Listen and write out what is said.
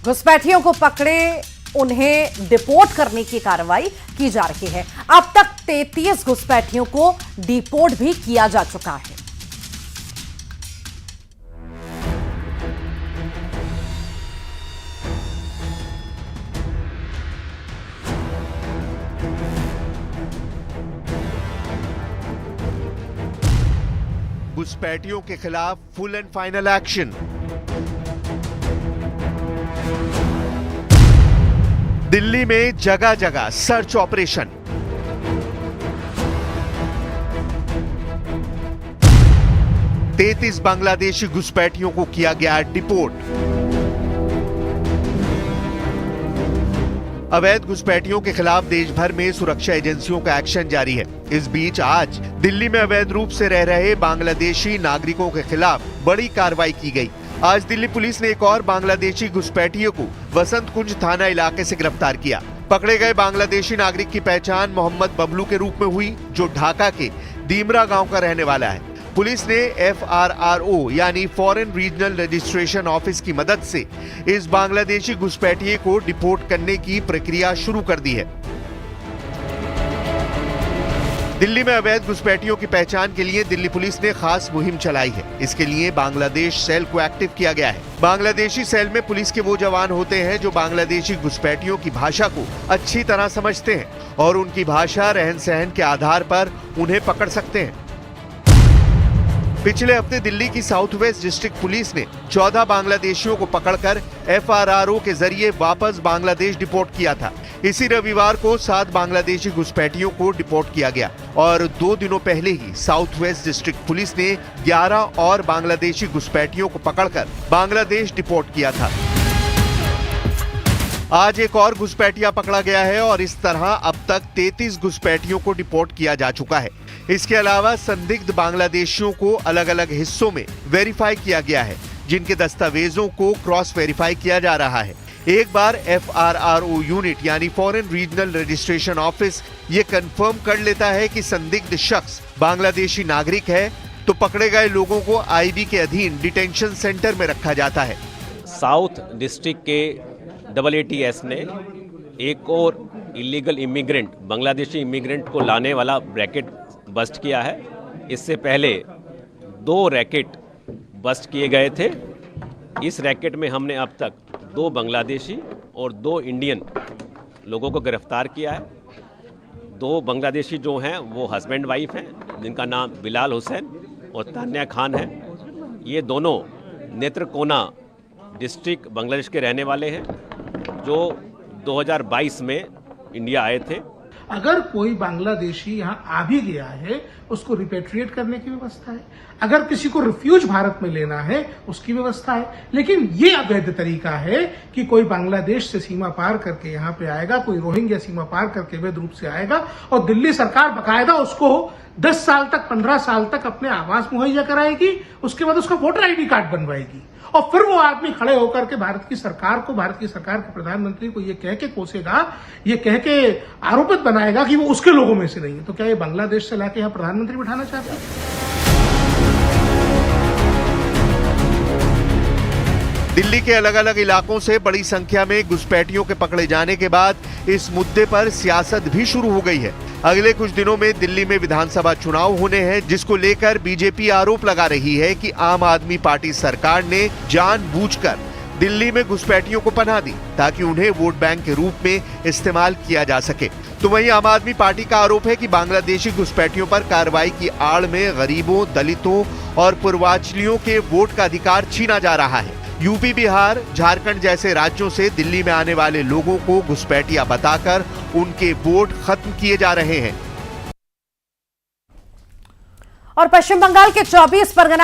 घुसपैठियों को पकड़े उन्हें डिपोर्ट करने की कार्रवाई की जा रही है। अब तक 33 घुसपैठियों को डिपोर्ट भी किया जा चुका है। घुसपैठियों के खिलाफ full and final action. Delhi में जगह जगह सर्च ऑपरेशन। तैंतीस बांग्लादेशी घुसपैठियों को किया गया डिपोर्ट। अवैध घुसपैठियों के खिलाफ देश भर में सुरक्षा एजेंसियों का एक्शन जारी है। इस बीच आज दिल्ली में अवैध रूप से रह रहे बांग्लादेशी नागरिकों के खिलाफ बड़ी कार्रवाई की गई। आज दिल्ली पुलिस ने एक और बांग्लादेशी घुसपैठियों को वसंत कुंज थाना इलाके से गिरफ्तार किया। पकड़े गए बांग्लादेशी नागरिक की पहचान मोहम्मद बबलू के रूप में हुई, जो ढाका के दीमरा गांव का रहने वाला है। पुलिस ने FRRO यानी फॉरेन रीजनल रजिस्ट्रेशन ऑफिस की मदद से इस बांग्लादेशी घुसपैठिए को डिपोर्ट करने की प्रक्रिया शुरू कर दी है। दिल्ली में अवैध घुसपैठियों की पहचान के लिए दिल्ली पुलिस ने खास मुहिम चलाई है। इसके लिए बांग्लादेश सेल को एक्टिव किया गया है। बांग्लादेशी सेल में पुलिस के वो जवान होते हैं जो बांग्लादेशी घुसपैठियों की भाषा को अच्छी तरह समझते हैं और उनकी भाषा, रहन सहन के आधार पर उन्हें पकड़ सकते हैं। पिछले हफ्ते दिल्ली की साउथ वेस्ट डिस्ट्रिक्ट पुलिस ने 14 बांग्लादेशियों को पकड़कर FRRO के जरिए वापस बांग्लादेश डिपोर्ट किया था। इसी रविवार को 7 बांग्लादेशी घुसपैठियों को डिपोर्ट किया गया और 2 दिनों पहले ही साउथ वेस्ट डिस्ट्रिक्ट पुलिस ने 11 और बांग्लादेशी घुसपैठियों को पकड़कर बांग्लादेश डिपोर्ट किया था। आज एक और घुसपैठिया पकड़ा गया है और इस तरह अब तक 33 घुसपैठियों को डिपोर्ट किया जा चुका है। इसके अलावा संदिग्ध बांग्लादेशियों को अलग अलग हिस्सों में वेरीफाई किया गया है, जिनके दस्तावेजों को क्रॉस वेरीफाई किया जा रहा है। एक बार FRRO यूनिट यानी फॉरेन रीजनल रजिस्ट्रेशन ऑफिस ये कंफर्म कर लेता है कि संदिग्ध शख्स बांग्लादेशी नागरिक है, तो पकड़े गए लोगों को IB के अधीन डिटेंशन सेंटर में रखा जाता है। साउथ डिस्ट्रिक्ट के AATS ने एक और इलीगल इमिग्रेंट, बांग्लादेशी इमिग्रेंट को लाने वाला रैकेट बस्ट किया है। इससे पहले 2 रैकेट बस्ट किए गए थे। इस रैकेट में हमने अब तक 2 बांग्लादेशी और 2 इंडियन लोगों को गिरफ्तार किया है। 2 बांग्लादेशी जो हैं वो हस्बैंड वाइफ हैं, जिनका नाम बिलाल हुसैन और तान्या खान है। ये दोनों नेत्रकोना डिस्ट्रिक्ट बांग्लादेश के रहने वाले हैं, जो 2022 में इंडिया आए थे। अगर कोई बांग्लादेशी यहाँ आ भी गया है, उसको रिपेट्रिएट करने की व्यवस्था है। अगर किसी को रिफ्यूज भारत में लेना है, उसकी व्यवस्था है। लेकिन ये अवैध तरीका है कि कोई बांग्लादेश से सीमा पार करके यहाँ पे आएगा, कोई रोहिंग्या सीमा पार करके अवैध रूप से आएगा और दिल्ली सरकार बकायदा उसको 10 साल तक, 15 साल तक अपने आवास मुहैया कराएगी। उसके बाद उसका वोटर ID कार्ड बनवाएगी और फिर वो आदमी खड़े होकर के भारत की सरकार के प्रधानमंत्री को ये कह के कोसेगा, ये कह के आरोपित बनाएगा कि वो उसके लोगों में से नहीं है। तो क्या ये बांग्लादेश से लाके यहाँ प्रधानमंत्री बिठाना चाहते हैं? दिल्ली के अलग अलग इलाकों से बड़ी संख्या में घुसपैठियों के पकड़े जाने के बाद इस मुद्दे पर सियासत भी शुरू हो गई है। अगले कुछ दिनों में दिल्ली में विधानसभा चुनाव होने हैं, जिसको लेकर बीजेपी आरोप लगा रही है कि आम आदमी पार्टी सरकार ने जानबूझकर दिल्ली में घुसपैठियों को पनाह दी ताकि उन्हें वोट बैंक के रूप में इस्तेमाल किया जा सके। तो वहीं आम आदमी पार्टी का आरोप है कि बांग्लादेशी घुसपैठियों पर कार्रवाई की आड़ में गरीबों, दलितों और पूर्वांचलियों के वोट का अधिकार छीना जा रहा है। यूपी, बिहार, झारखंड जैसे राज्यों से दिल्ली में आने वाले लोगों को घुसपैठिया बताकर उनके वोट खत्म किए जा रहे हैं। और पश्चिम बंगाल के 24 परगना